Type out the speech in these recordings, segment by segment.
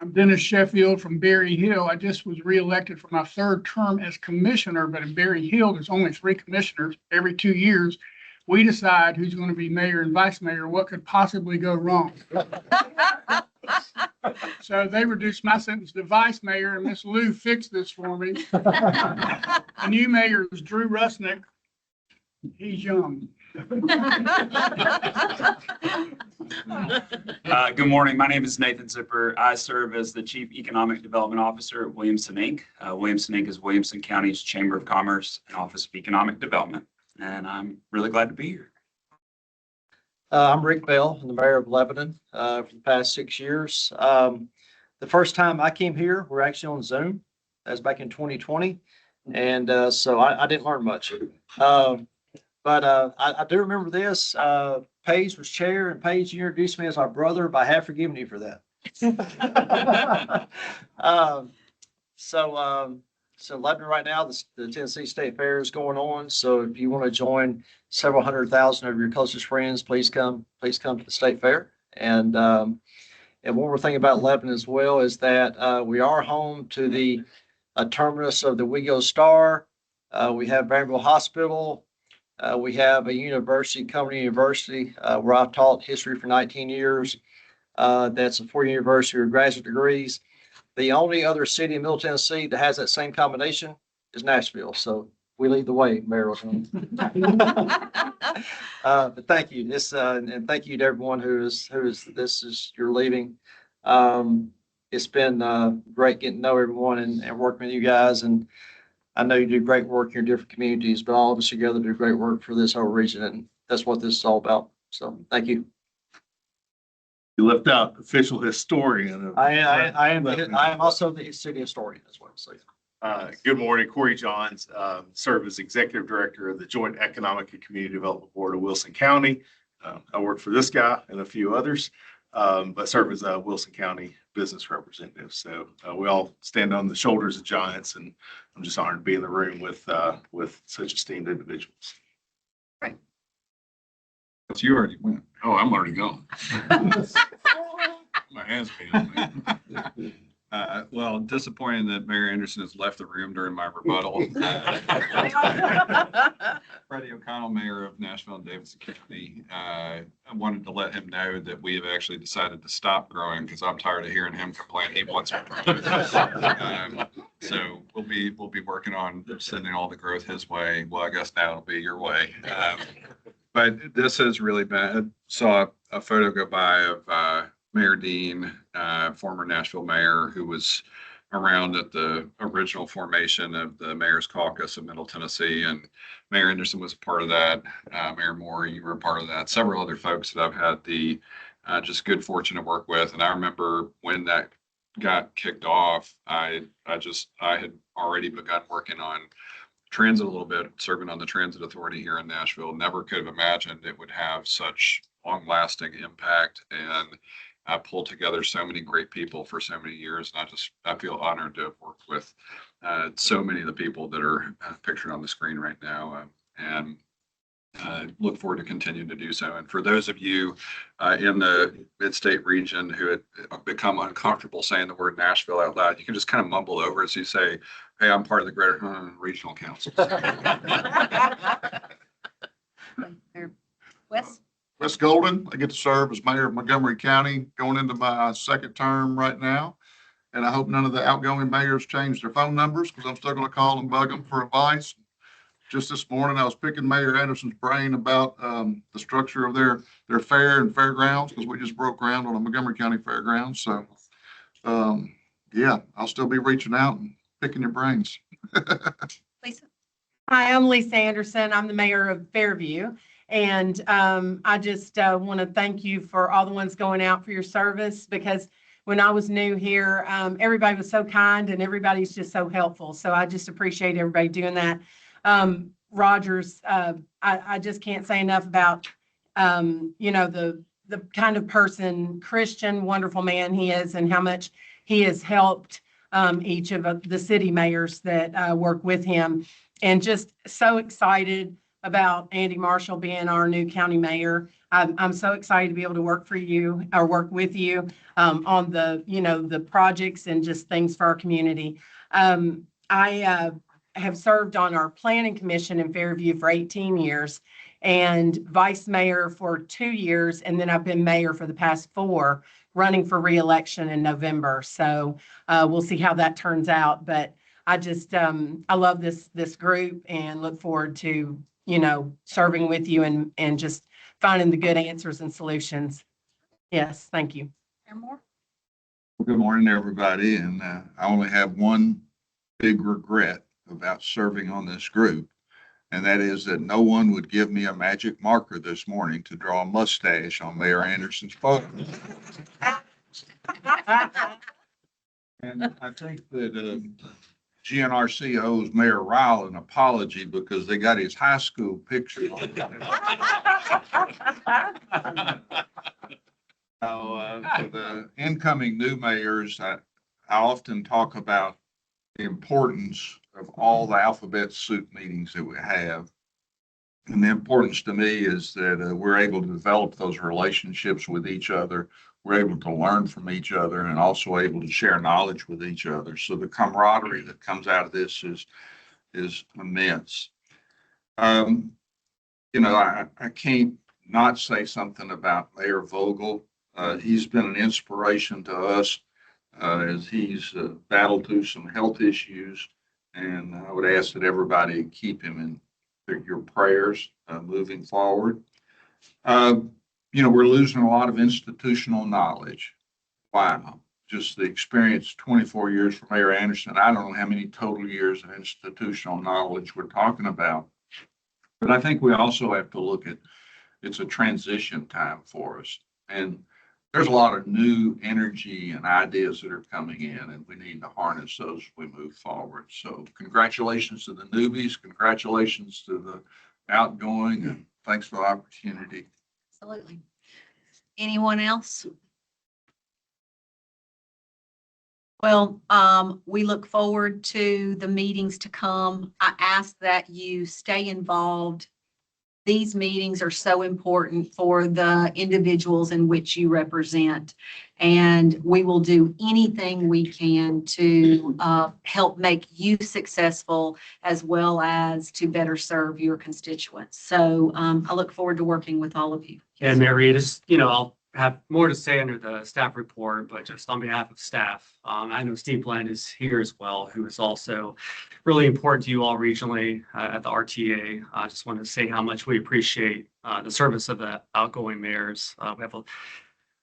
I'm Dennis Sheffield from Berry Hill. I just was reelected for my third term as commissioner, but in Berry Hill, there's only 3 commissioners. Every 2 years, we decide who's going to be mayor and vice mayor. What could possibly go wrong? So they reduced my sentence to vice mayor, and Miss Lou fixed this for me. The new mayor is Drew Rusnick. He's young. Good morning. My name is Nathan Zipper. I serve as the Chief Economic Development Officer at Williamson Inc. Williamson Inc. is Williamson County's Chamber of Commerce and Office of Economic Development, and I'm really glad to be here. I'm Rick Bell, I'm the mayor of Lebanon for the past 6 years. The first time I came here, we're actually on Zoom. That was back in 2020. And so I didn't learn much. But I do remember this. Paige was chair, and Paige, you introduced me as my brother, but I have forgiven you for that. So Lebanon right now, the Tennessee State Fair is going on. So if you want to join several 100,000 of your closest friends, please come to the State Fair. And one more thing about Lebanon as well is that we are home to the terminus of the WeGo Star. We have Vanderbilt Hospital. We have a university, Cumberland University, where I've taught history for 19 years. That's a 4-year university with graduate degrees. The only other city in Middle Tennessee that has that same combination is Nashville. So we lead the way, Mayor. But thank you. And thank you to everyone who's you're leaving. It's been great getting to know everyone and working with you guys. And I know you do great work in your different communities, but all of us together do great work for this whole region. And that's what this is all about. So thank you. You left out official historian. I am also the city historian as well. So. Good morning, Corey Johns, serve as Executive Director of the Joint Economic and Community Development Board of Wilson County. I work for this guy and a few others, but serve as a Wilson County business representative. So we all stand on the shoulders of giants, and I'm just honored to be in the room with such esteemed individuals. Right. You already went. Oh, I'm already gone. My hands being well, disappointing that Mayor Anderson has left the room during my rebuttal. Freddie O'Connell, Mayor of Nashville and Davidson County. I wanted to let him know that we have actually decided to stop growing because I'm tired of hearing him complain he wants more. So we'll be working on sending all the growth his way. Well, I guess now it'll be your way. But this has really been, saw a photo go by of Mayor Dean, former Nashville mayor, who was around at the original formation of the Mayor's Caucus of Middle Tennessee. And Mayor Anderson was a part of that. Mayor Moore, you were a part of that. Several other folks that I've had the just good fortune to work with. And I remember when that got kicked off, I had already begun working on transit a little bit, serving on the transit authority here in Nashville. Never could have imagined it would have such long-lasting impact and pulled together so many great people for so many years. And I feel honored to have worked with so many of the people that are pictured on the screen right now, and look forward to continuing to do so. And for those of you in the mid-state region who had become uncomfortable saying the word Nashville out loud, you can just kind of mumble over as you say, hey, I'm part of the Greater Regional Council. Wes Golden, I get to serve as mayor of Montgomery County, going into my 2nd term right now. And I hope none of the outgoing mayors change their phone numbers because I'm still going to call and bug them for advice. Just this morning, I was picking Mayor Anderson's brain about the structure of their fair and fairgrounds because we just broke ground on a Montgomery County fairgrounds. So, yeah, I'll still be reaching out and picking your brains. Lisa. Hi, I'm Lisa Anderson. I'm the mayor of Fairview. And I just want to thank you for all the ones going out for your service, because when I was new here, everybody was so kind and everybody's just so helpful. So I just appreciate everybody doing that. Rogers, I just can't say enough about, the kind of person, Christian, wonderful man he is, and how much he has helped each of the city mayors that work with him. And just so excited about Andy Marshall being our new county mayor. I'm so excited to be able to work for you or work with you on the, the projects and just things for our community. I have served on our planning commission in Fairview for 18 years and vice mayor for 2 years. And then I've been mayor for the past 4, running for reelection in November. So we'll see how that turns out. But I just, I love this group and look forward to, serving with you and just finding the good answers and solutions. Yes, thank you. More? Good morning, everybody, and I only have one big regret about serving on this group, and that is that no one would give me a magic marker this morning to draw a mustache on Mayor Anderson's photo. And I think that GNRC owes Mayor Ryle an apology because they got his high school picture on for the incoming new mayors, I often talk about the importance of all the alphabet soup meetings that we have. And the importance to me is that we're able to develop those relationships with each other. We're able to learn from each other and also able to share knowledge with each other. So the camaraderie that comes out of this is immense. I can't not say something about Mayor Vogel. He's been an inspiration to us as he's battled through some health issues. And I would ask that everybody keep him in your prayers moving forward. We're losing a lot of institutional knowledge. Wow. Just the experience, 24 years for Mayor Anderson. I don't know how many total years of institutional knowledge we're talking about. But I think we also have to look at it's a transition time for us. And there's a lot of new energy and ideas that are coming in, and we need to harness those as we move forward. So congratulations to the newbies, congratulations to the outgoing, and thanks for the opportunity. Absolutely. Anyone else? Well, we look forward to the meetings to come. I ask that you stay involved. These meetings are so important for the individuals in which you represent. And we will do anything we can to help make you successful as well as to better serve your constituents. So I look forward to working with all of you. And Mary, just, I'll have more to say under the staff report, but just on behalf of staff, I know Steve Bland is here as well, who is also really important to you all regionally at the RTA. I just want to say how much we appreciate the service of the outgoing mayors. We have a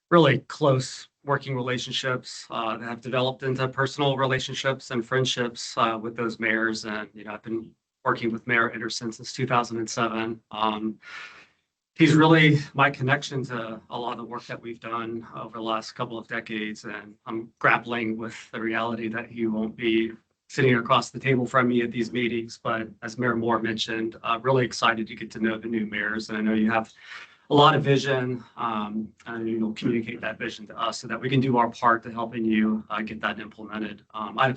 really close working relationships that have developed into personal relationships and friendships with those mayors. And, I've been working with Mayor Anderson since 2007. He's really my connection to a lot of the work that we've done over the last couple of decades. And I'm grappling with the reality that he won't be sitting across the table from me at these meetings. But as Mayor Moore mentioned, really excited to get to know the new mayors. And I know you have a lot of vision, and you'll communicate that vision to us so that we can do our part to helping you get that implemented.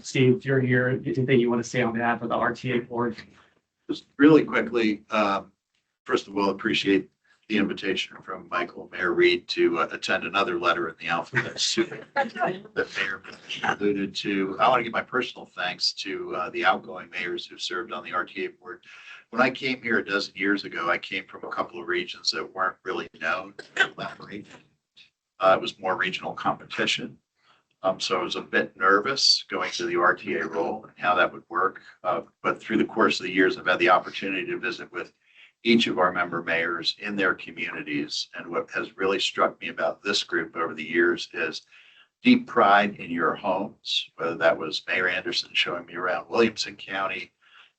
Steve, if you're here, anything you want to say on behalf of the RTA board? Just really quickly, first of all, appreciate the invitation from Michael, Mayor Reed, to attend another letter in the alphabet soup that Mayor alluded to. I want to give my personal thanks to the outgoing mayors who served on the RTA board. When I came here a dozen years ago, I came from a couple of regions that weren't really known. It was more regional competition. So I was a bit nervous going to the RTA role and how that would work. But through the course of the years, I've had the opportunity to visit with each of our member mayors in their communities. And what has really struck me about this group over the years is deep pride in your homes, whether that was Mayor Anderson showing me around Williamson County,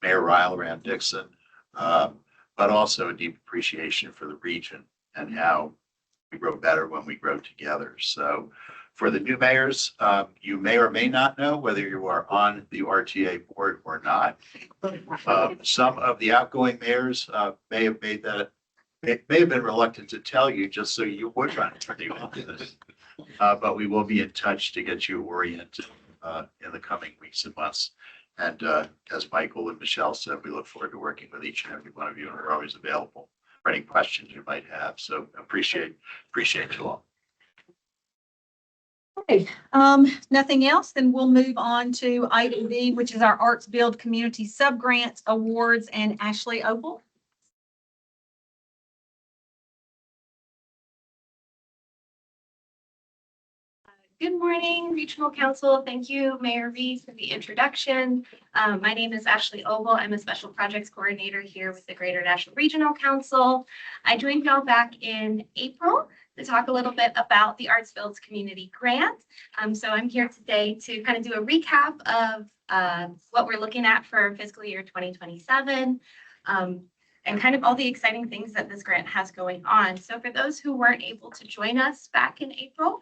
Mayor Ryle around Dixon, but also a deep appreciation for the region and how we grow better when we grow together. So for the new mayors, you may or may not know whether you are on the RTA board or not. Some of the outgoing mayors may have been reluctant to tell you just so you would run for the office. But we will be in touch to get you oriented in the coming weeks and months. And as Michael and Michelle said, we look forward to working with each and every one of you, and we're always available for any questions you might have. So appreciate you all. Okay, nothing else, then we'll move on to item B, which is our Arts Build Community Subgrants Awards, and Ashley Opal. Good morning, Regional Council. Thank you, Mayor Reed, for the introduction. My name is Ashley Ogle. I'm a Special Projects Coordinator here with the Greater Nashville Regional Council. I joined y'all back in April to talk a little bit about the Arts Builds Community Grant. So I'm here today to kind of do a recap of what we're looking at for fiscal year 2027. And kind of all the exciting things that this grant has going on. So for those who weren't able to join us back in April,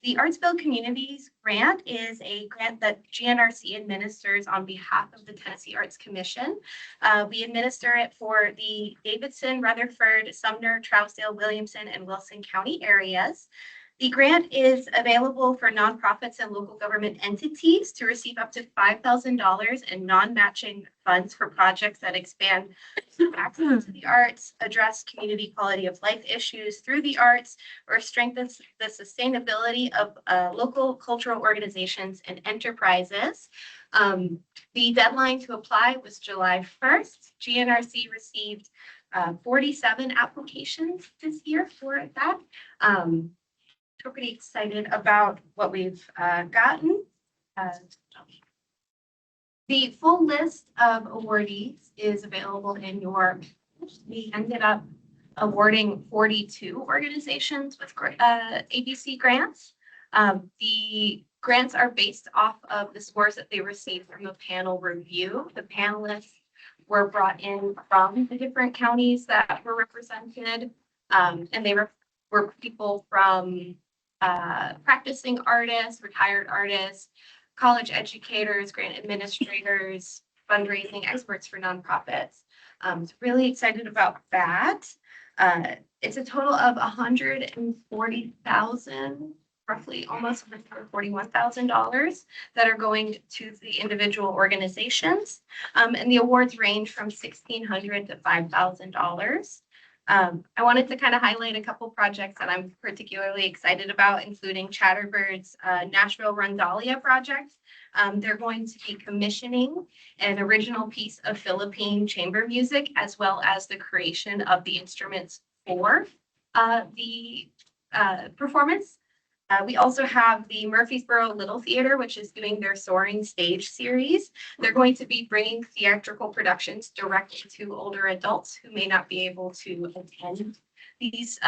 the Arts Build Communities Grant is a grant that GNRC administers on behalf of the Tennessee Arts Commission. We administer it for the Davidson, Rutherford, Sumner, Trousdale, Williamson, and Wilson County areas. The grant is available for nonprofits and local government entities to receive up to $5,000 in non-matching funds for projects that expand access to the arts, address community quality of life issues through the arts, or strengthens the sustainability of local cultural organizations and enterprises. The deadline to apply was July 1st. GNRC received 47 applications this year for that. We're pretty excited about what we've gotten. The full list of awardees is available in your, we ended up awarding 42 organizations with ABC grants. The grants are based off of the scores that they received from a panel review. The panelists were brought in from the different counties that were represented, and they were people from practicing artists, retired artists, college educators, grant administrators, fundraising experts for nonprofits. So really excited about that. It's a total of $140,000, roughly almost $141,000 that are going to the individual organizations. And the awards range from $1,600 to $5,000. I wanted to kind of highlight a couple projects that I'm particularly excited about, including Chatterbird's Nashville Rondalia project. They're going to be commissioning an original piece of Philippine chamber music, as well as the creation of the instruments for the performance. We also have the Murfreesboro Little Theater, which is doing their Soaring Stage series. They're going to be bringing theatrical productions directly to older adults who may not be able to attend these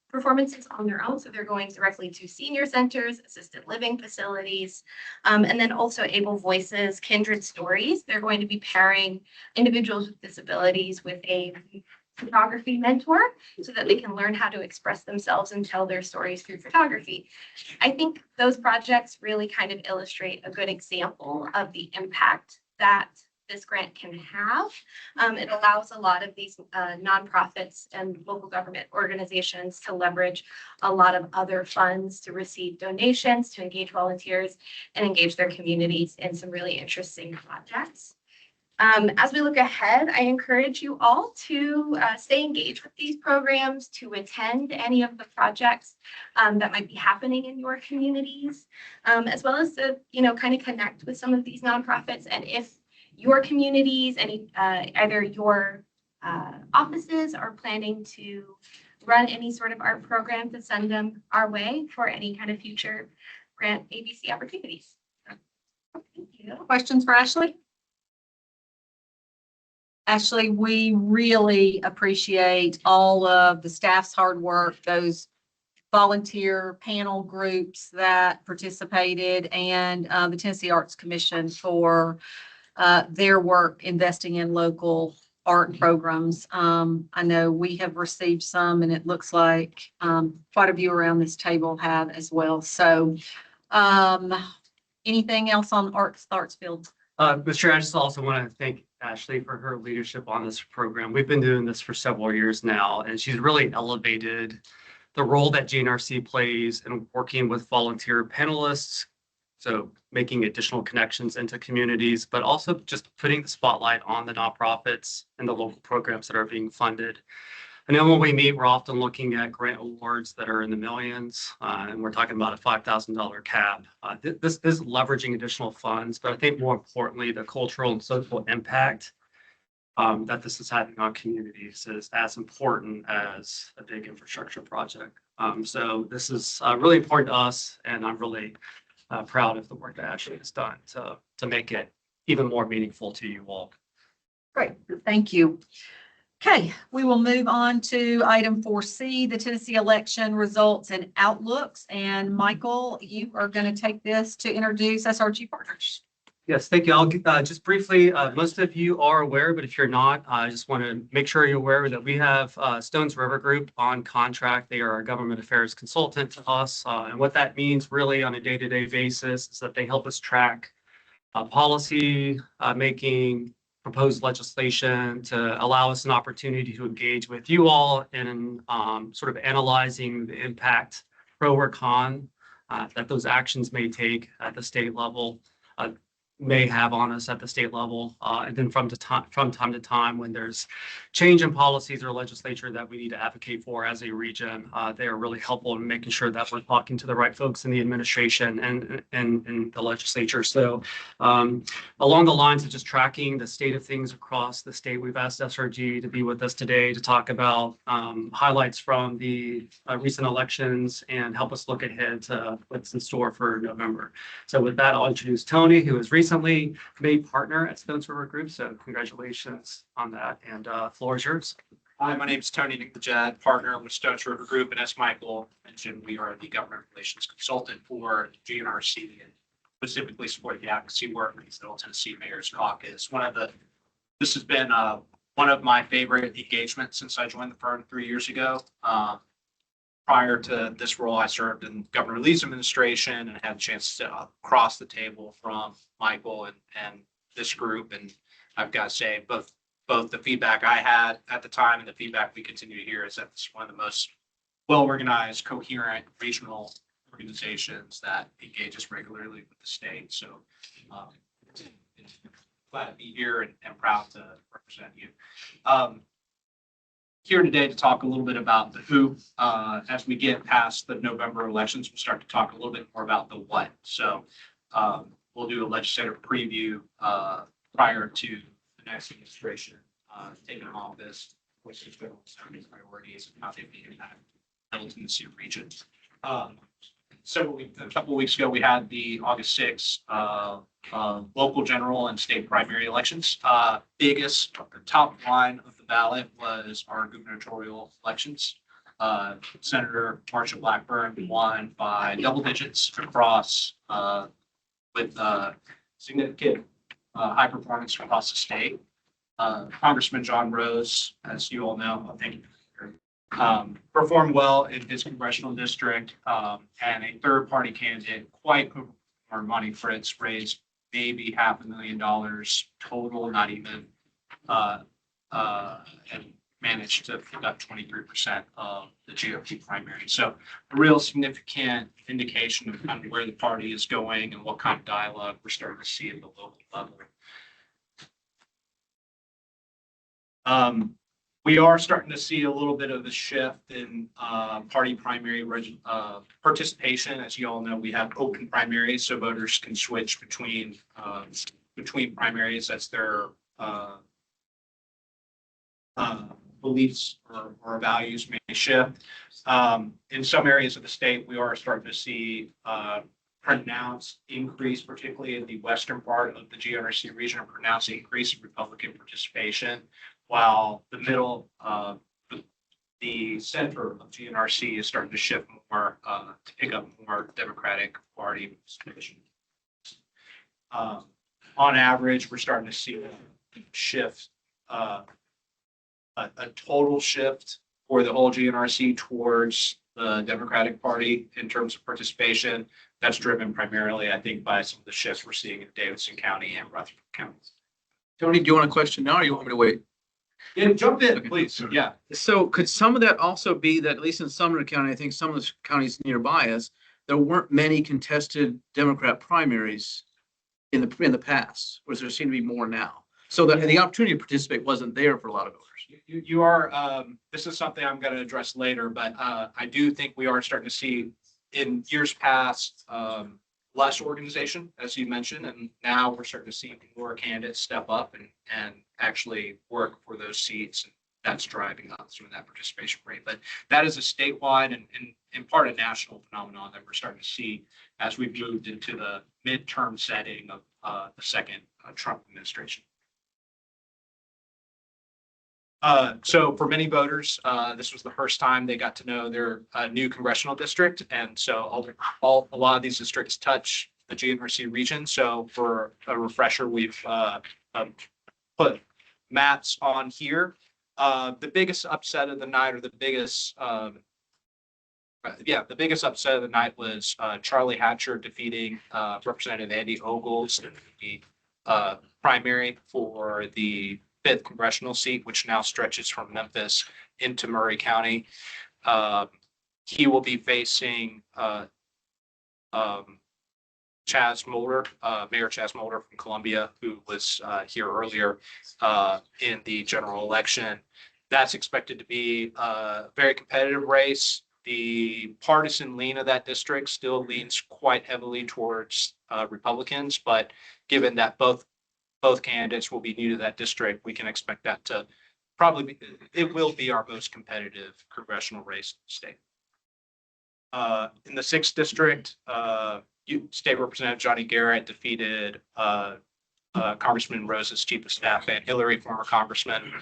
performances on their own. So they're going directly to senior centers, assisted living facilities, and then also Able Voices, Kindred Stories. They're going to be pairing individuals with disabilities with a photography mentor so that they can learn how to express themselves and tell their stories through photography. I think those projects really kind of illustrate a good example of the impact that this grant can have. It allows a lot of these nonprofits and local government organizations to leverage a lot of other funds to receive donations, to engage volunteers, and engage their communities in some really interesting projects. As we look ahead, I encourage you all to stay engaged with these programs, to attend any of the projects that might be happening in your communities, as well as to, kind of connect with some of these nonprofits. And if your communities, either your offices are planning to run any sort of art program, to send them our way for any kind of future grant ABC opportunities. Thank you. Questions for Ashley? Ashley, we really appreciate all of the staff's hard work, those volunteer panel groups that participated, and the Tennessee Arts Commission for their work investing in local art programs. I know we have received some, and it looks like quite a few around this table have as well. So anything else on arts field? Mr. I just also want to thank Ashley for her leadership on this program. We've been doing this for several years now, and she's really elevated the role that GNRC plays in working with volunteer panelists, So making additional connections into communities, but also just putting the spotlight on the nonprofits and the local programs that are being funded. And then when we meet, we're often looking at grant awards that are in the millions, and we're talking about a $5,000 cap. This is leveraging additional funds, but I think more importantly, the cultural and social impact that this is having on communities is as important as a big infrastructure project. So this is really important to us, and I'm really proud of the work that Ashley has done to make it even more meaningful to you all. Great, thank you. Okay, we will move on to item 4C, the Tennessee election results and outlooks. And Michael, you are going to take this to introduce SRG Partners. Yes, thank you. I'll just briefly, most of you are aware, but if you're not, I just want to make sure you're aware that we have Stones River Group on contract. They are our government affairs consultant to us. And what that means really on a day-to-day basis is that they help us track policy making, proposed legislation to allow us an opportunity to engage with you all in sort of analyzing the impact, pro or con, that those actions may take at the state level, may have on us at the state level. And then from time to time, when there's change in policies or legislature that we need to advocate for as a region, they are really helpful in making sure that we're talking to the right folks in the administration and the legislature. So along the lines of just tracking the state of things across the state, we've asked SRG to be with us today to talk about highlights from the recent elections and help us look ahead to what's in store for November. So with that, I'll introduce Tony, who is recently made partner at Stones River Group. So congratulations on that. And floor is yours. Hi, my name is Tony Nicolajad, partner with Stones River Group, and as Michael mentioned, we are the government relations consultant for GNRC and specifically support the advocacy work for the Middle Tennessee Mayor's Caucus. This has been one of my favorite engagements since I joined the firm 3 years ago. Prior to this role, I served in government release administration and had a chance to cross the table from Michael and this group. And I've got to say, both the feedback I had at the time and the feedback we continue to hear is that it's one of the most well-organized, coherent regional organizations that engages regularly with the state. So glad to be here and proud to represent you. Here today to talk a little bit about the who. As we get past the November elections, we'll start to talk a little bit more about the what. So we'll do a legislative preview prior to the next administration taking office, which is going to priorities and how they impact the Middle Tennessee region. A couple of weeks ago, we had the August 6th local general and state primary elections. Biggest top line of the ballot was our gubernatorial elections. Senator Marsha Blackburn won by double digits across with significant high performance across the state. Congressman John Rose, as you all know, thank you. Performed well in his congressional district, and a third-party candidate, quite our money, Fritz, raised maybe $500,000 total, not even, and managed to pick up 23% of the GOP primary. So a real significant indication of kind of where the party is going and what kind of dialogue we're starting to see at the local level. We are starting to see a little bit of a shift in party primary participation. As you all know, we have open primaries, so voters can switch between primaries as their beliefs or values may shift. In some areas of the state, we are starting to see pronounced increase, particularly in the western part of the GNRC region, a pronounced increase in Republican participation, while the middle, the center of GNRC is starting to shift more to pick up more Democratic Party participation. On average, we're starting to see a shift, a total shift for the whole GNRC towards the Democratic Party in terms of participation. That's driven primarily, I think, by some of the shifts we're seeing in Davidson County and Rutherford County. Tony, do you want a question now or you want me to wait? Yeah, jump in, Okay. please. Yeah. So could some of that also be that, at least in Sumner County, I think some of the counties nearby us, there weren't many contested Democrat primaries in the past, whereas there seem to be more now. So the opportunity to participate wasn't there for a lot of voters. You are, this is something I'm going to address later, but I do think we are starting to see in years past, less organization, as you mentioned, and now we're starting to see more candidates step up and actually work for those seats. And that's driving up some of that participation rate. But that is a statewide and part of national phenomenon that we're starting to see as we've moved into the midterm setting of the second Trump administration. So for many voters, this was the first time they got to know their new congressional district. And so a lot of these districts touch the GNRC region. So for a refresher, we've put maps on here. The biggest upset of the night, or the biggest upset of the night was Charlie Hatcher defeating Representative Andy Ogles in the primary for the 5th congressional seat, which now stretches from Memphis into Murray County. He will be facing Chaz Mulder, Mayor Chaz Mulder from Columbia, who was here earlier in the general election. That's expected to be a very competitive race. The partisan lean of that district still leans quite heavily towards Republicans, but given that both candidates will be new to that district, we can expect that to it will be our most competitive congressional race in the state. In the 6th district, State Representative Johnny Garrett defeated Congressman Rose's chief of staff, Van Hillary, former congressman.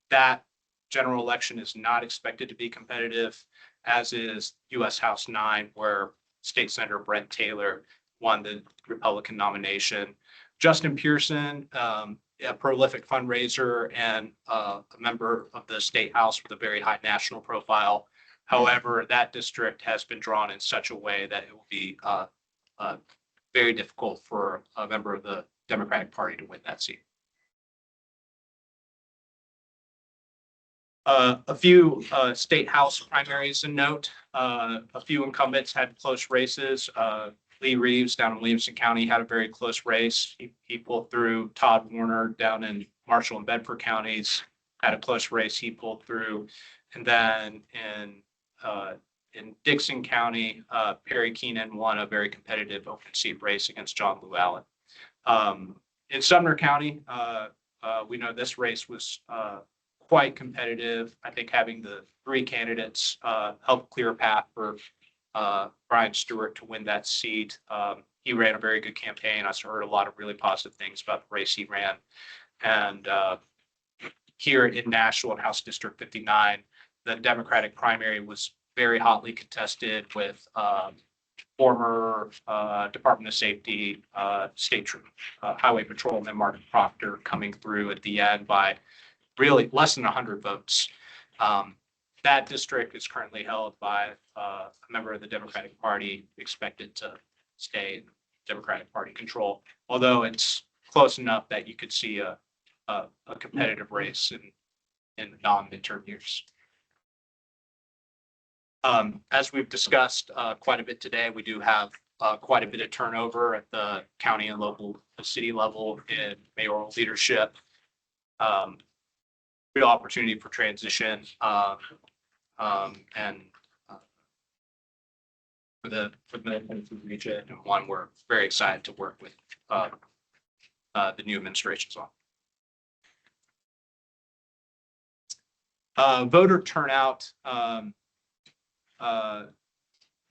That general election is not expected to be competitive, as is U.S. House 9, where State Senator Brent Taylor won the Republican nomination. Justin Pearson, a prolific fundraiser and a member of the state house with a very high national profile. However, that district has been drawn in such a way that it will be very difficult for a member of the Democratic Party to win that seat. A few state house primaries to note. A few incumbents had close races. Lee Reeves down in Williamson County had a very close race. He pulled through. Todd Warner down in Marshall and Bedford counties had a close race. He pulled through. And then in Dixon County, Perry Keenan won a very competitive open seat race against John Llewellyn. In Sumner County, we know this race was quite competitive. I think having the 3 candidates helped clear a path for Brian Stewart to win that seat. He ran a very good campaign. I heard a lot of really positive things about the race he ran. And here in Nashville, in House District 59, the Democratic primary was very hotly contested with former Department of Safety, State Highway Patrolman Mark Proctor coming through at the end by really less than 100 votes. That district is currently held by a member of the Democratic Party, expected to stay in Democratic Party control, although it's close enough that you could see a competitive race in non-midterm years. As we've discussed quite a bit today, we do have quite a bit of turnover at the county and local city level in mayoral leadership. Real opportunity for transition and for the region, and one we're very excited to work with the new administrations on. Voter turnout.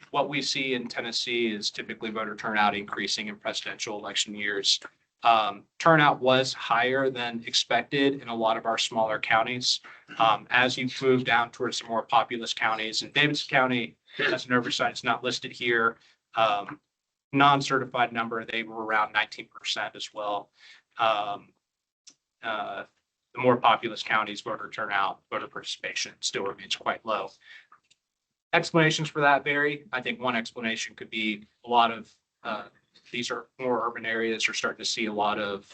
What we see in Tennessee is typically voter turnout increasing in presidential election years. Turnout was higher than expected in a lot of our smaller counties. As you move down towards the more populous counties, in Davidson County, as an oversight, it's not listed here. Non-certified number, they were around 19% as well. The more populous counties, voter turnout, voter participation still remains quite low. Explanations for that vary. I think one explanation could be a lot of these are more urban areas. You're starting to see a lot of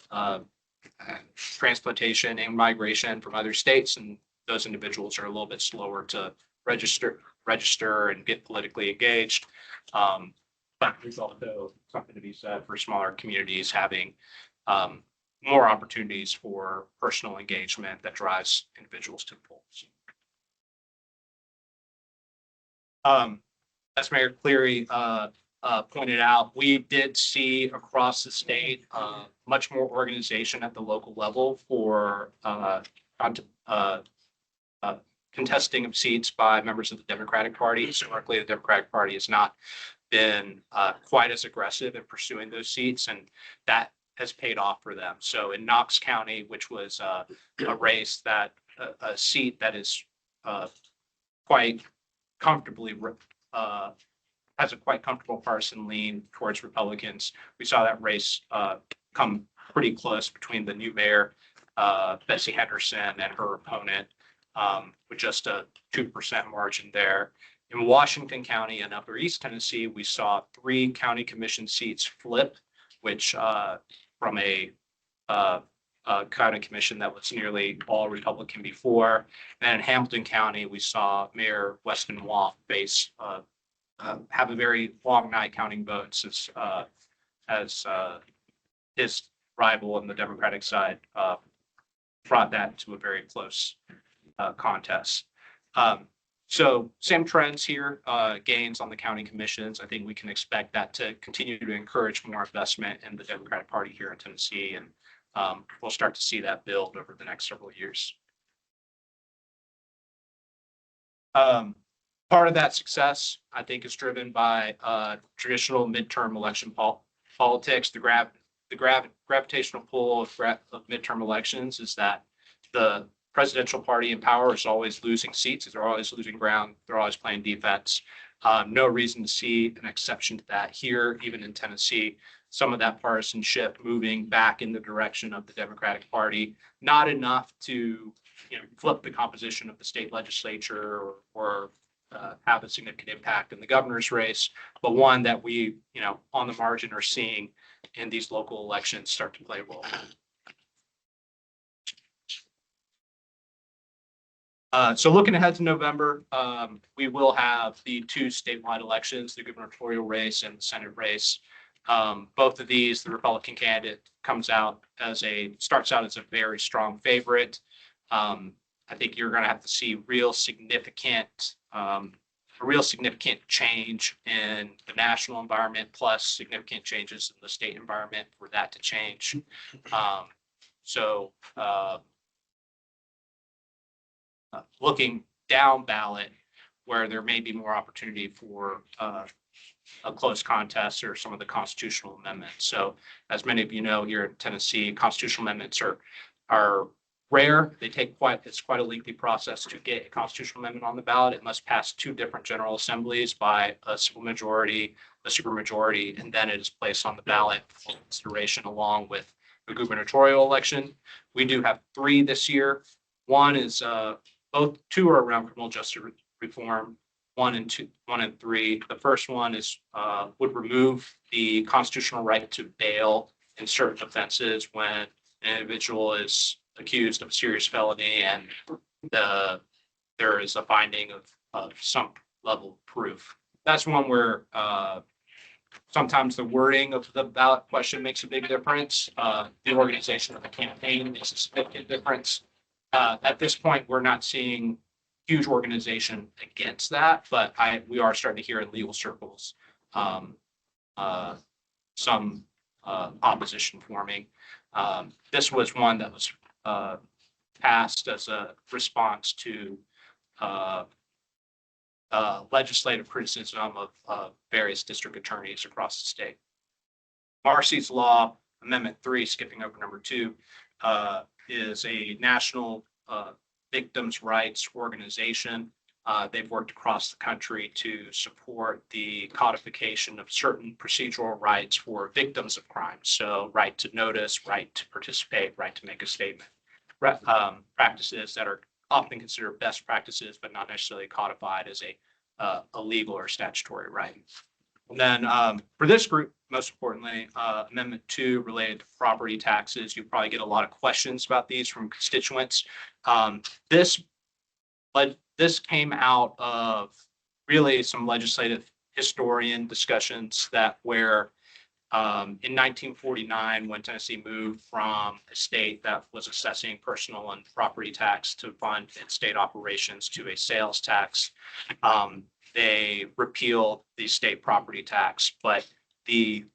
transplantation and migration from other states, and those individuals are a little bit slower to register register and get politically engaged. But there's also something to be said for smaller communities having more opportunities for personal engagement that drives individuals to the polls. As Mayor Cleary pointed out, we did see across the state much more organization at the local level for contesting of seats by members of the Democratic Party. Historically, the Democratic Party has not been quite as aggressive in pursuing those seats, and that has paid off for them. So in Knox County, which was a race that a seat that is quite comfortably has a quite comfortable partisan lean towards Republicans. We saw that race come pretty close between the new mayor, Betsy Henderson, and her opponent, with just a 2% margin there. In Washington County and Upper East Tennessee, we saw 3 county commission seats flip, which from a county commission that was nearly all Republican before. And in Hamilton County, we saw Mayor Weston Waugh face have a very long night counting votes as his rival on the Democratic side brought that to a very close contest. So same trends here, gains on the county commissions. I think we can expect that to continue to encourage more investment in the Democratic Party here in Tennessee, and we'll start to see that build over the next several years. Part of that success, I think, is driven by traditional midterm election politics. The gravitational pull of midterm elections is that the presidential party in power is always losing seats. They're always losing ground. They're always playing defense. No reason to see an exception to that here, even in Tennessee. Some of that partisanship moving back in the direction of the Democratic Party, not enough to flip the composition of the state legislature or have a significant impact in the governor's race, but one that we, on the margin are seeing in these local elections start to play a role. So looking ahead to November, we will have the 2 statewide elections, the gubernatorial race and the Senate race. Both of these, the Republican candidate starts out as a very strong favorite. I think you're going to have to see a real significant change in the national environment, plus significant changes in the state environment for that to change. Looking down ballot, where there may be more opportunity for a close contest or some of the constitutional amendments. So as many of you know, here in Tennessee, constitutional amendments are rare. It's quite a lengthy process to get a constitutional amendment on the ballot. It must pass 2 different general assemblies by a simple majority, a supermajority, and then it is placed on the ballot for consideration along with the gubernatorial election. We do have 3 this year. One is 2 are around criminal justice reform. 1 and 3. The first one is would remove the constitutional right to bail in certain offenses when an individual is accused of a serious felony and there is a finding of some level of proof. That's one where sometimes the wording of the ballot question makes a big difference. The organization of the campaign makes a significant difference. At this point, we're not seeing huge organization against that, but we are starting to hear in legal circles some opposition forming. This was one that was passed as a response to legislative criticism of various district attorneys across the state. Marcy's Law, Amendment 3, skipping over number 2, is a national victims' rights organization. They've worked across the country to support the codification of certain procedural rights for victims of crime. So right to notice, right to participate, right to make a statement. Practices that are often considered best practices, but not necessarily codified as a legal or statutory right. And then for this group, most importantly, Amendment 2 related to property taxes. You probably get a lot of questions about these from constituents. This came out of really some legislative historian discussions that where in 1949, when Tennessee moved from a state that was assessing personal and property tax to fund its state operations to a sales tax, they repealed the state property tax, but the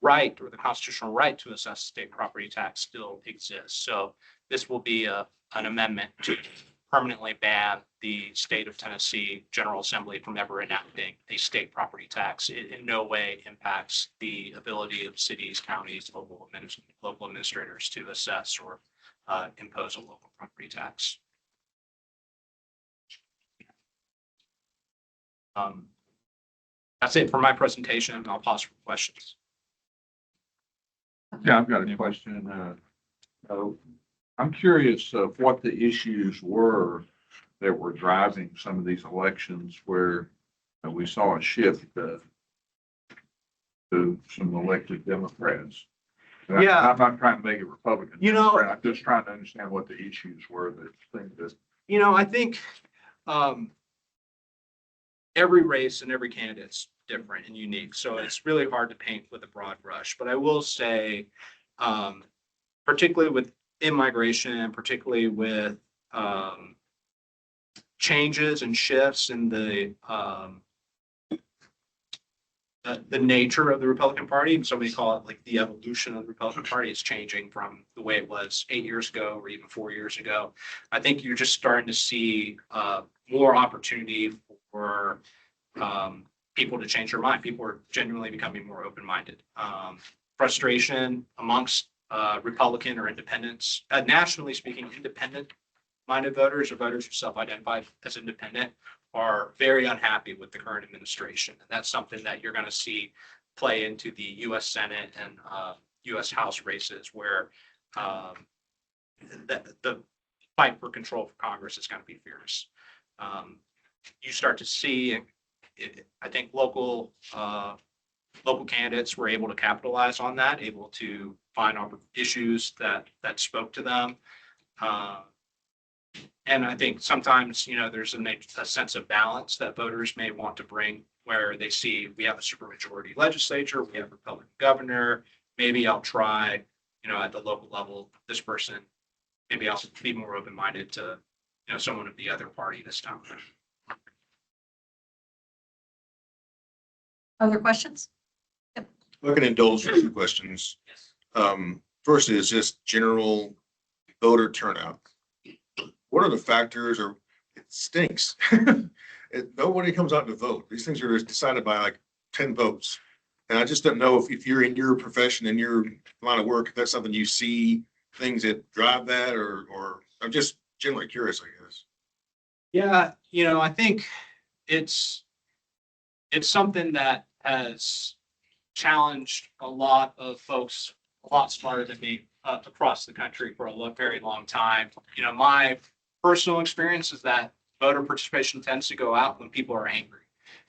right or the constitutional right to assess state property tax still exists. So this will be an amendment to permanently ban the state of Tennessee General Assembly from ever enacting a state property tax. It in no way impacts the ability of cities, counties, local administrators to assess or impose a local property tax. That's it for my presentation. I'll pause for questions. Yeah, I've got a question. I'm curious of what the issues were that were driving some of these elections where we saw a shift to some elected Democrats. And Yeah. I'm not trying to make it Republican. You know- Democrat. I'm just trying to understand what the issues were that think that. You know, I think every race and every candidate's different and unique. So it's really hard to paint with a broad brush. But I will say, particularly with immigration, particularly with changes and shifts in the nature of the Republican Party, and somebody call it like the evolution of the Republican Party is changing from the way it was 8 years ago or even 4 years ago. I think you're just starting to see more opportunity for people to change their mind. People are genuinely becoming more open-minded. Frustration amongst Republican or independents, nationally speaking, independent-minded voters or voters who self-identify as independent are very unhappy with the current administration. And that's something that you're going to see play into the U.S. Senate and U.S. House races where the fight for control for Congress is going to be fierce. You start to see, I think, local candidates were able to capitalize on that, able to find issues that spoke to them. And I think sometimes, you know, there's a sense of balance that voters may want to bring where they see we have a supermajority legislature, we have a Republican governor, maybe I'll try, you know, at the local level, this person, maybe I'll be more open-minded to, you know, someone of the other party this time. Other questions? I can indulge in two questions. First is just general voter turnout. What are the factors, or it stinks? Nobody comes out to vote. These things are decided by like 10 votes. And I just don't know if you're in your profession, in your line of work, if that's something you see, things that drive that, or I'm just generally curious, I guess. Yeah, you know, I think it's something that has challenged a lot of folks a lot smarter than me across the country for a very long time. You know, my personal experience is that voter participation tends to go out when people are angry.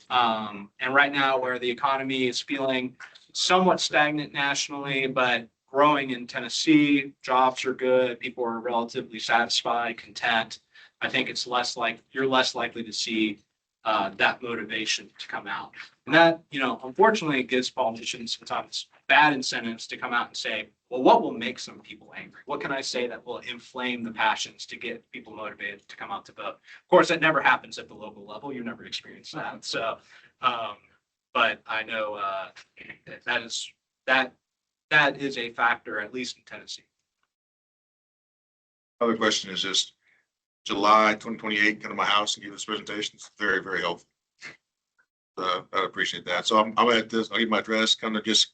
And right now, where the economy is feeling somewhat stagnant nationally, but growing in Tennessee, jobs are good, people are relatively satisfied, content. I think you're less likely to see that motivation to come out. And that, you know, unfortunately gives politicians sometimes bad incentives to come out and say, well, what will make some people angry? What can I say that will inflame the passions to get people motivated to come out to vote? Of course, that never happens at the local level. You never experienced that. So, but I know that is a factor, at least in Tennessee. Other question is just July 2028, come to my house and give this presentation. It's very, very helpful. I'd appreciate that. So I'm at this, I'll give my address, come to this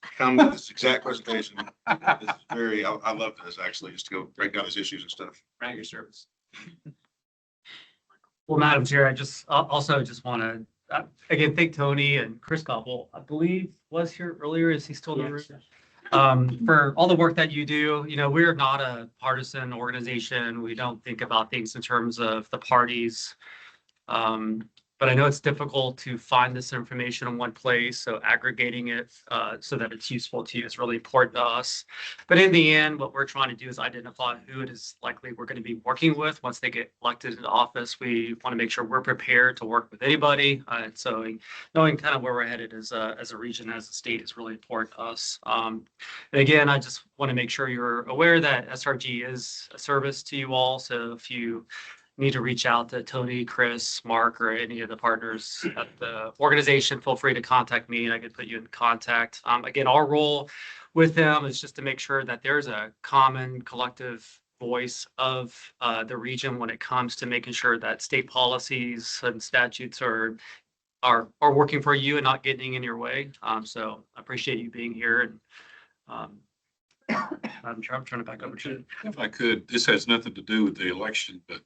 exact presentation. This is very, I love this actually, just to go break down these issues and stuff. Right, your service. Well, Madam Chair, I also want to, again, thank Tony and Chris Koppel, I believe was here earlier. Is he still in the room? For all the work that you do. You know, we're not a partisan organization. We don't think about things in terms of the parties. But I know it's difficult to find this information in one place, so aggregating it so that it's useful to you is really important to us. But in the end, what we're trying to do is identify who it is likely we're going to be working with once they get elected into office. We want to make sure we're prepared to work with anybody. So knowing kind of where we're headed as a region, as a state is really important to us. And again, I just want to make sure you're aware that SRG is a service to you all. So if you need to reach out to Tony, Chris, Mark, or any of the partners at the organization, feel free to contact me and I could put you in contact. Again, our role with them is just to make sure that there's a common collective voice of the region when it comes to making sure that state policies and statutes are working for you and not getting in your way. So I appreciate you being here, and I'm turning it back over to you. If I could, this has nothing to do with the election, but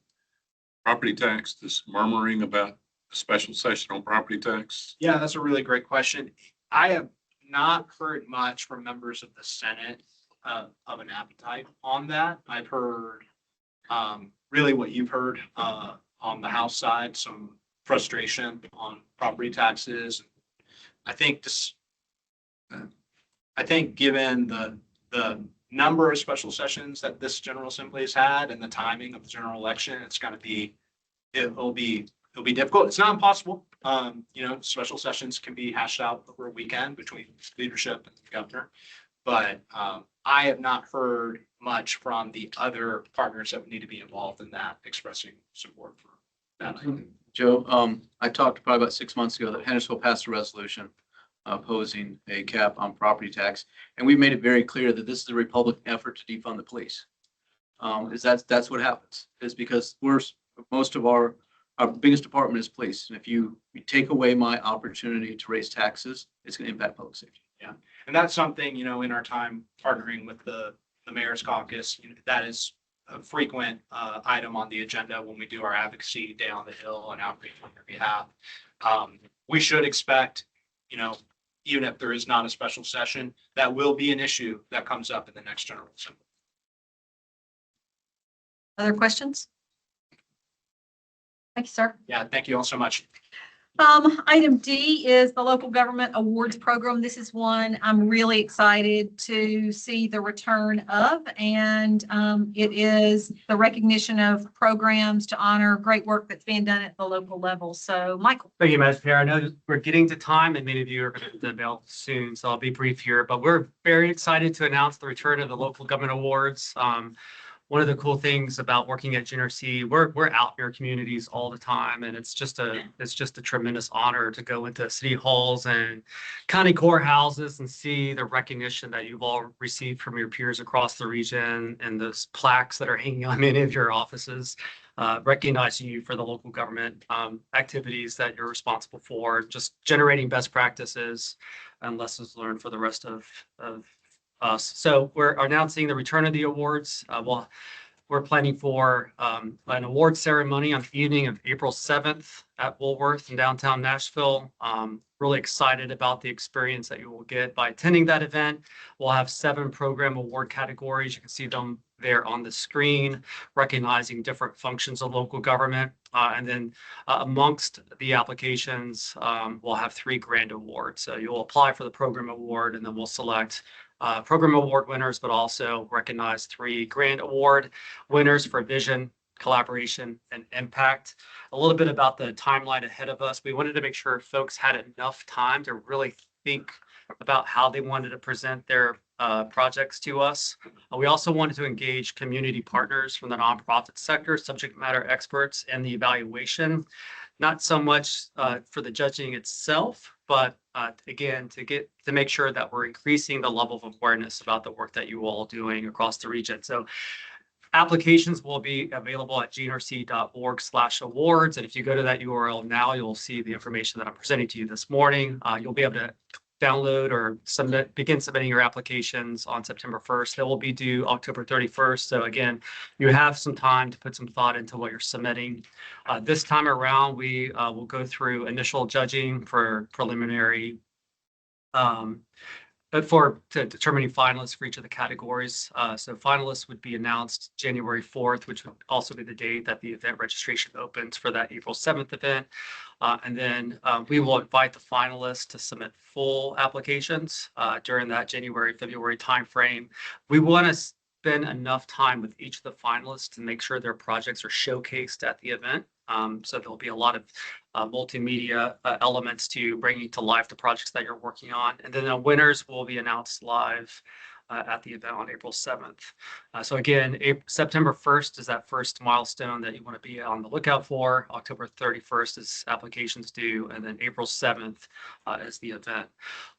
property tax, this murmuring about a special session on property tax. Yeah, that's a really great question. I have not heard much from members of the Senate of an appetite on that. I've heard really what you've heard on the House side, some frustration on property taxes. I think given the number of special sessions that this General Assembly has had and the timing of the general election, it'll be difficult. It's not impossible. Special sessions can be hashed out over a weekend between leadership and the governor. But I have not heard much from the other partners that would need to be involved in that, expressing support for that idea. Joe, I talked probably about 6 months ago that Hendersonville passed a resolution opposing a cap on property tax. And we made it very clear that this is a Republican effort to defund the police. That's what happens, is because most of our biggest department is police. And if you take away my opportunity to raise taxes, it's going to impact public safety. Yeah. And that's something, in our time partnering with the mayor's caucus, that is a frequent item on the agenda when we do our advocacy day on the Hill and outreach on your behalf. We should expect, even if there is not a special session, that will be an issue that comes up in the next General Assembly. Other questions? Thank you, sir. Yeah, thank you all so much. Item D is the Local Government Awards Program. This is one I'm really excited to see the return of, and it is the recognition of programs to honor great work that's being done at the local level. So, Michael. Thank you, Madam Chair. I know we're getting to time and many of you are going to bail soon, so I'll be brief here, but we're very excited to announce the return of the Local Government Awards. One of the cool things about working at GNRC, we're out in our communities all the time, and it's just a tremendous honor to go into city halls and county courthouses and see the recognition that you've all received from your peers across the region and those plaques that are hanging on many of your offices, recognizing you for the local government activities that you're responsible for, just generating best practices and lessons learned for the rest of us. So we're announcing the return of the awards. We're planning for an award ceremony on the evening of April 7th at Woolworth in downtown Nashville. Really excited about the experience that you will get by attending that event. We'll have 7 program award categories. You can see them there on the screen, recognizing different functions of local government. And then amongst the applications, we'll have 3 grand awards. So you'll apply for the program award, and then we'll select program award winners, but also recognize 3 grand award winners for vision, collaboration, and impact. A little bit about the timeline ahead of us. We wanted to make sure folks had enough time to really think about how they wanted to present their projects to us. We also wanted to engage community partners from the nonprofit sector, subject matter experts, and the evaluation. Not so much for the judging itself, but again, to make sure that we're increasing the level of awareness about the work that you all are doing across the region. So applications will be available at gnrc.org/awards. And if you go to that URL now, you'll see the information that I'm presenting to you this morning. You'll be able to download or begin submitting your applications on September 1st. They will be due October 31st. So again, you have some time to put some thought into what you're submitting. This time around, we will go through initial judging for preliminary, to determining finalists for each of the categories. So finalists would be announced January 4th, which would also be the date that the event registration opens for that April 7th event. And then we will invite the finalists to submit full applications during that January, February timeframe. We want to spend enough time with each of the finalists to make sure their projects are showcased at the event. So there'll be a lot of multimedia elements to bringing to life the projects that you're working on. And then the winners will be announced live at the event on April 7th. So again, September 1st is that first milestone that you want to be on the lookout for. October 31st is applications due, and then April 7th is the event.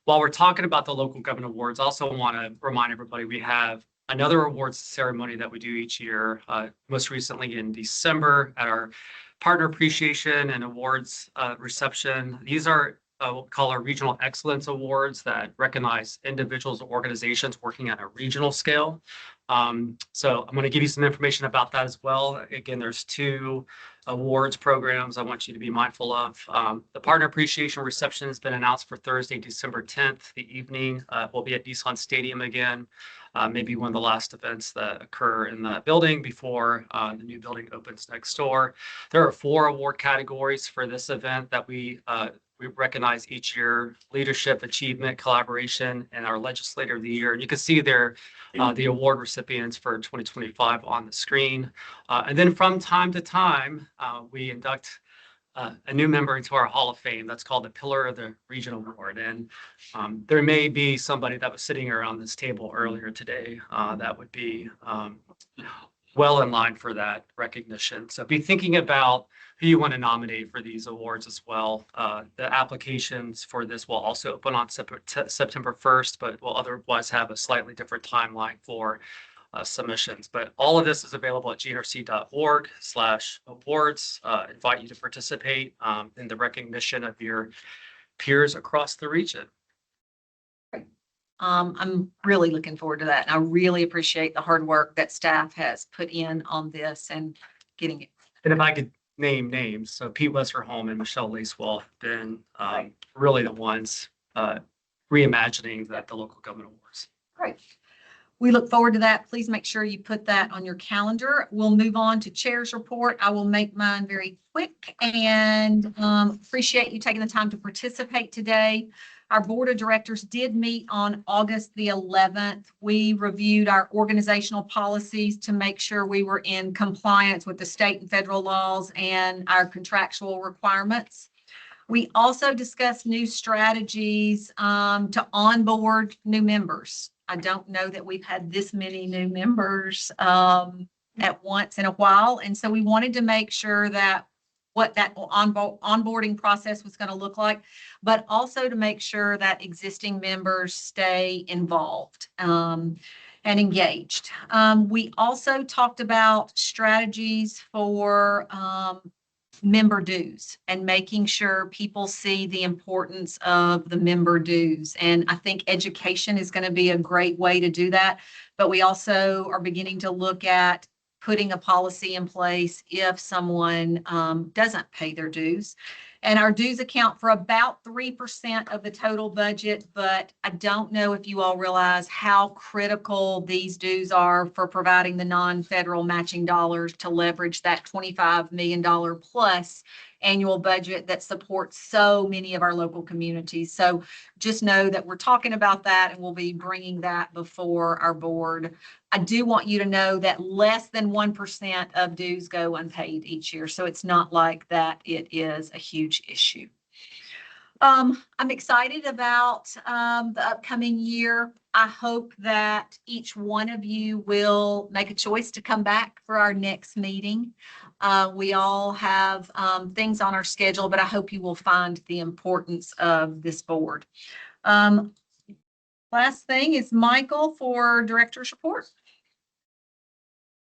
While we're talking about the local government awards, I also want to remind everybody we have another awards ceremony that we do each year, most recently in December at our partner appreciation and awards reception. These are what we call our regional excellence awards that recognize individuals or organizations working at a regional scale. So I'm going to give you some information about that as well. Again, there's 2 awards programs I want you to be mindful of. The partner appreciation reception has been announced for Thursday, December 10th. The evening will be at Nissan Stadium again. Maybe one of the last events that occur in the building before the new building opens next door. There are 4 award categories for this event that we recognize each year: leadership, achievement, collaboration, and our legislator of the year. And you can see there the award recipients for 2025 on the screen. And then from time to time, we induct a new member into our Hall of Fame. That's called the Pillar of the Region Award. And there may be somebody that was sitting around this table earlier today that would be well in line for that recognition. So be thinking about who you want to nominate for these awards as well. The applications for this will also open on September 1st, but will otherwise have a slightly different timeline for submissions. But all of this is available at gnrc.org/awards. Invite you to participate in the recognition of your peers across the region. I'm really looking forward to that. And I really appreciate the hard work that staff has put in on this and getting it. And if I could name names, so Pete Westerholm and Michelle Lacewell have been really the ones reimagining the local government awards. Great. We look forward to that. Please make sure you put that on your calendar. We'll move on to chair's report. I will make mine very quick and appreciate you taking the time to participate today. Our board of directors did meet on August the 11th. We reviewed our organizational policies to make sure we were in compliance with the state and federal laws and our contractual requirements. We also discussed new strategies to onboard new members. I don't know that we've had this many new members at once in a while. And so we wanted to make sure that what that onboarding process was going to look like, but also to make sure that existing members stay involved and engaged. We also talked about strategies for member dues and making sure people see the importance of the member dues. And I think education is going to be a great way to do that. But we also are beginning to look at putting a policy in place if someone doesn't pay their dues. And our dues account for about 3% of the total budget, but I don't know if you all realize how critical these dues are for providing the non-federal matching dollars to leverage that $25 million plus annual budget that supports so many of our local communities. So just know that we're talking about that and we'll be bringing that before our board. I do want you to know that less than 1% of dues go unpaid each year. So it's not like that it is a huge issue. I'm excited about the upcoming year. I hope that each one of you will make a choice to come back for our next meeting. We all have things on our schedule, but I hope you will find the importance of this board. Last thing is Michael for director's report.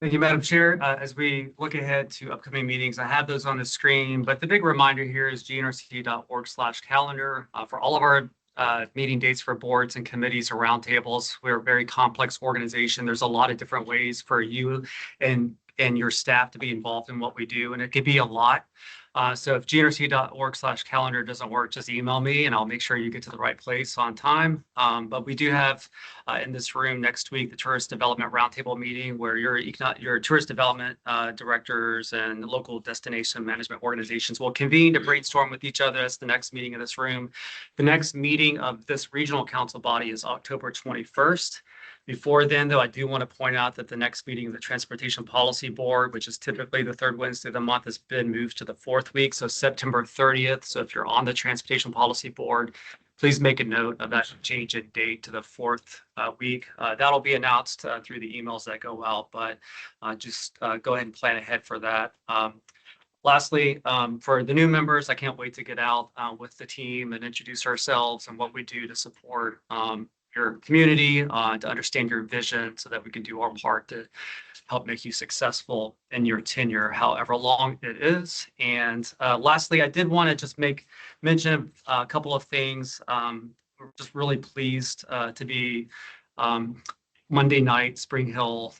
Thank you, Madam Chair. As we look ahead to upcoming meetings, I have those on the screen, but the big reminder here is gnrc.org/calendar for all of our meeting dates for boards and committees or roundtables. We're a very complex organization. There's a lot of different ways for you and your staff to be involved in what we do, and it could be a lot. So if gnrc.org/calendar doesn't work, just email me and I'll make sure you get to the right place on time. But we do have in this room next week the Tourist Development Roundtable meeting where your tourist development directors and local destination management organizations will convene to brainstorm with each other. That's the next meeting in this room. The next meeting of this regional council body is October 21st. Before then, though, I do want to point out that the next meeting of the Transportation Policy Board, which is typically the third Wednesday of the month, has been moved to the fourth week, so September 30th. So if you're on the Transportation Policy Board, please make a note of that change in date to the fourth week. That'll be announced through the emails that go out, but just go ahead and plan ahead for that. Lastly, for the new members, I can't wait to get out with the team and introduce ourselves and what we do to support your community, to understand your vision so that we can do our part to help make you successful in your tenure, however long it is. And lastly, I did want to just mention a couple of things. We're just really pleased to be Monday night, Spring Hill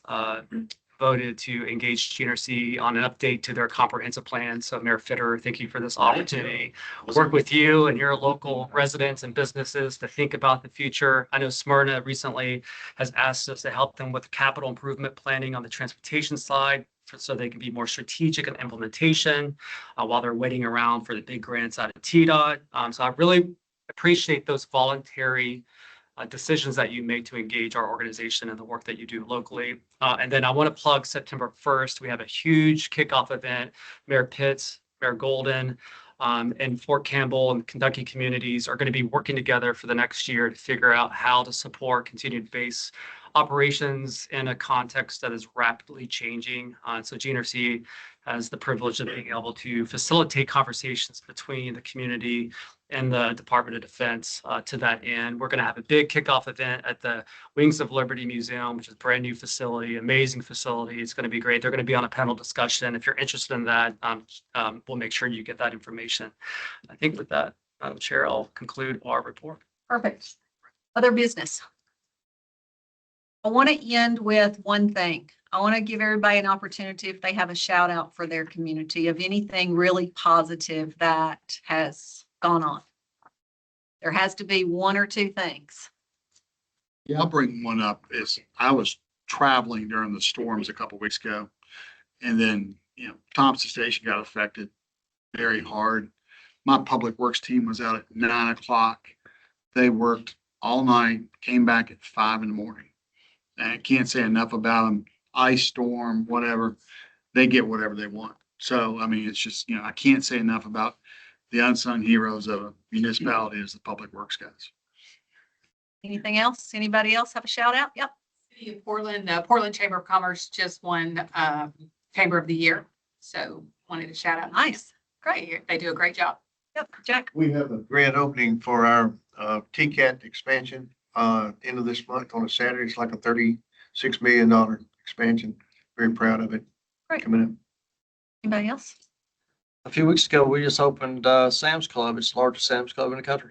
voted to engage GNRC on an update to their comprehensive plan. So Mayor Fitter, thank you for this opportunity. Work with you and your local residents and businesses to think about the future. I know Smyrna recently has asked us to help them with capital improvement planning on the transportation side so they can be more strategic in implementation while they're waiting around for the big grants out of TDOT. So I really appreciate those voluntary decisions that you make to engage our organization and the work that you do locally. And then I want to plug September 1st. We have a huge kickoff event. Mayor Pitts, Mayor Golden, and Fort Campbell and Kentucky communities are going to be working together for the next year to figure out how to support continued base operations in a context that is rapidly changing. So GNRC has the privilege of being able to facilitate conversations between the community and the Department of Defense to that end. We're going to have a big kickoff event at the Wings of Liberty Museum, which is a brand new facility, amazing facility. It's going to be great. They're going to be on a panel discussion. If you're interested in that, we'll make sure you get that information. I think with that, Madam Chair, I'll conclude our report. Perfect. Other business. I want to end with one thing. I want to give everybody an opportunity if they have a shout out for their community of anything really positive that has gone on. There has to be one or two things. Yeah, I'll bring one up. I was traveling during the storms a couple weeks ago, and then, Thompson Station got affected very hard. My public works team was out at 9 o'clock. They worked all night, came back at 5 in the morning. And I can't say enough about them. Ice storm, whatever, they get whatever they want. So, I mean, it's just, I can't say enough about the unsung heroes of a municipality as the public works guys. Anything else? Anybody else have a shout out? Yep. City of Portland, Portland Chamber of Commerce just won Chamber of the Year. So wanted to shout out. Nice. Great. They do a great job. Yep. Jack. We have a grand opening for our TCAT expansion end of this month on a Saturday. It's like a $36 million expansion. Very proud of it. Great. Coming up. Anybody else? A few weeks ago, we just opened Sam's Club. It's the largest Sam's Club in the country.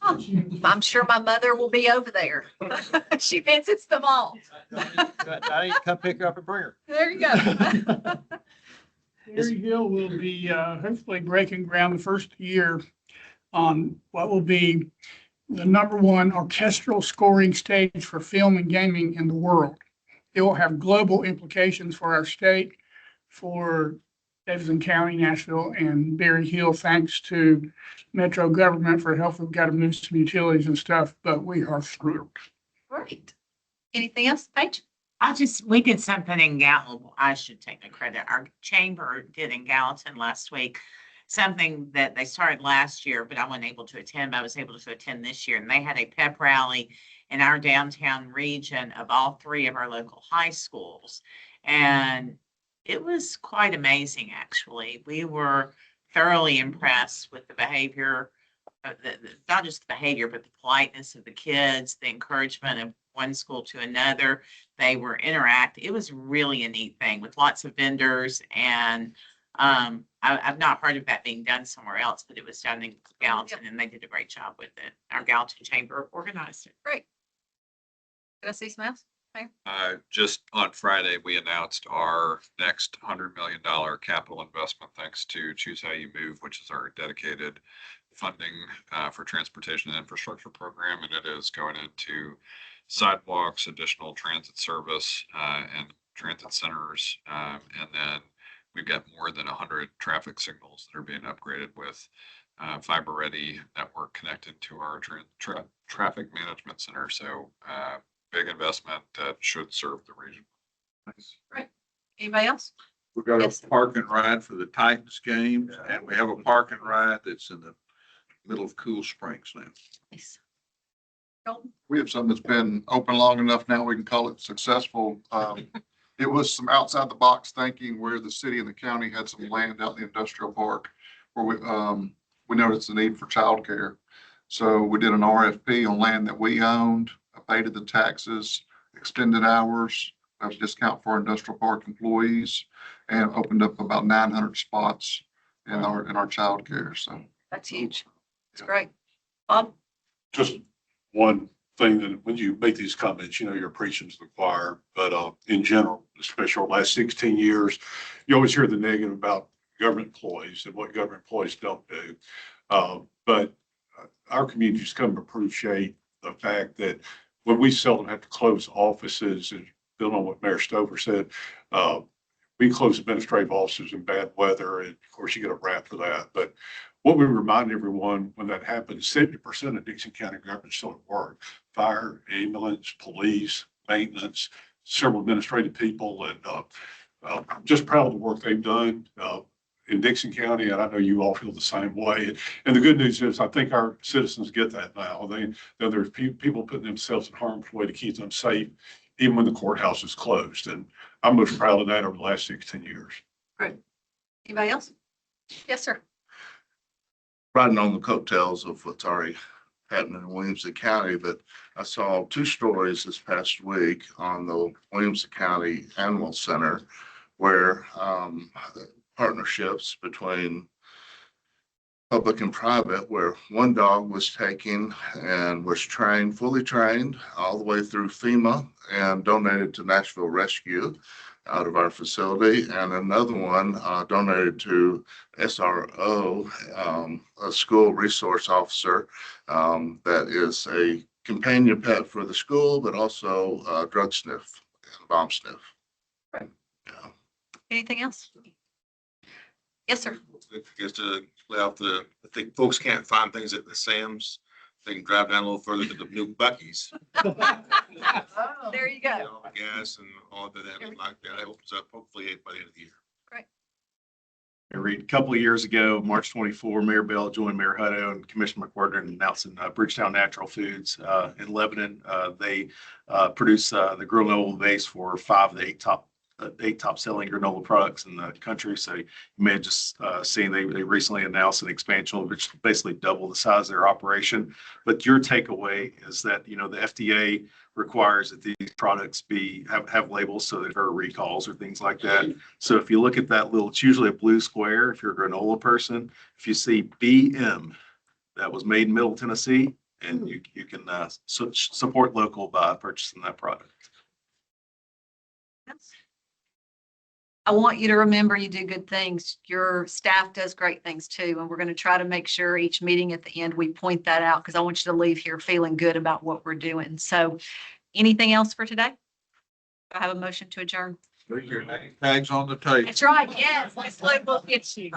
Oh, I'm sure my mother will be over there. She visits them all. I need to come pick her up and bring her. There you go. Berry Hill will be hopefully breaking ground the first year on what will be the #1 orchestral scoring stage for film and gaming in the world. It will have global implications for our state, for Davidson County, Nashville, and Berry Hill, thanks to Metro government for help. We've got to move some utilities and stuff, but we are thrilled. Great. Anything else, Paige? We did something in Gallatin. I should take the credit. Our chamber did in Gallatin last week, something that they started last year, but I wasn't able to attend, but I was able to attend this year. And they had a pep rally in our downtown region of all 3 of our local high schools. And it was quite amazing, actually. We were thoroughly impressed with the behavior, not just the behavior, but the politeness of the kids, the encouragement of one school to another. They were interactive. It was really a neat thing with lots of vendors. And I've not heard of that being done somewhere else, but it was done in Gallatin, and they did a great job with it. Our Gallatin Chamber organized it. Great. Did I see some else? Just on Friday, we announced our next $100 million capital investment, thanks to Choose How You Move, which is our dedicated funding for transportation and infrastructure program. And it is going into sidewalks, additional transit service, and transit centers. And then we've got more than 100 traffic signals that are being upgraded with fiber-ready network connected to our traffic management center. So big investment that should serve the region. Anybody else? We've got Yes. a park and ride for the Titans game, and we have a park and ride that's in the middle of Cool Springs now. Nice. We have something that's been open long enough now, we can call it successful. It was some outside the box thinking where the city and the county had some land out in the industrial park where we noticed the need for childcare. So we did an RFP on land that we owned, abated the taxes, extended hours, have a discount for industrial park employees, and opened up about 900 spots in our childcare. So That's huge. It's great. Bob? Just one thing that when you make these comments, you're preaching to the choir, but in general, especially the last 16 years, you always hear the negative about government employees and what government employees don't do. But our communities come to appreciate the fact that when we seldom have to close offices, and building on what Mayor Stover said, we close administrative offices in bad weather, and of course you get a rap for that. But what we remind everyone when that happens, 70% of Dixon County government still at work. Fire, ambulance, police, maintenance, several administrative people, and I'm just proud of the work they've done in Dixon County, and I know you all feel the same way. And the good news is, I think our citizens get that now. There's people putting themselves in harm's way to keep them safe, even when the courthouse is closed. And I'm most proud of that over the last 16 years. Great. Anybody else? Yes, sir. Riding on the coattails of what's already happening in Williamson County, but I saw two stories this past week on the Williamson County Animal Center where partnerships between public and private, where one dog was taken and was trained, fully trained, all the way through FEMA and donated to Nashville Rescue out of our facility, and another one donated to SRO, a school resource officer that is a companion pet for the school, but also drug sniff and bomb sniff. Right. Yeah. Anything else? Yes, sir. Just to lay out I think folks can't find things at the Sam's. They can drive down a little further to the new Buc-ee's. There you go. All the gas and all of that, like that opens up hopefully by the end of the year. Great. A couple of years ago, March 24, Mayor Bell joined Mayor Hutto and Commissioner McWhorter in announcing Bridgetown Natural Foods in Lebanon. They produce the granola base for 5 of the 8 top selling granola products in the country. So you may have just seen they recently announced an expansion which basically double the size of their operation. But your takeaway is that the FDA requires that these products have labels so that there are recalls or things like that. So if you look at that it's usually a blue square if you're a granola person. If you see BM, that was made in Middle Tennessee, and you can support local by purchasing that product. Yes. I want you to remember you do good things. Your staff does great things too. And we're going to try to make sure each meeting at the end, we point that out because I want you to leave here feeling good about what we're doing. So anything else for today? Do I have a motion to adjourn? Leave your name tags on the table. That's right. Yes. Let's look at you.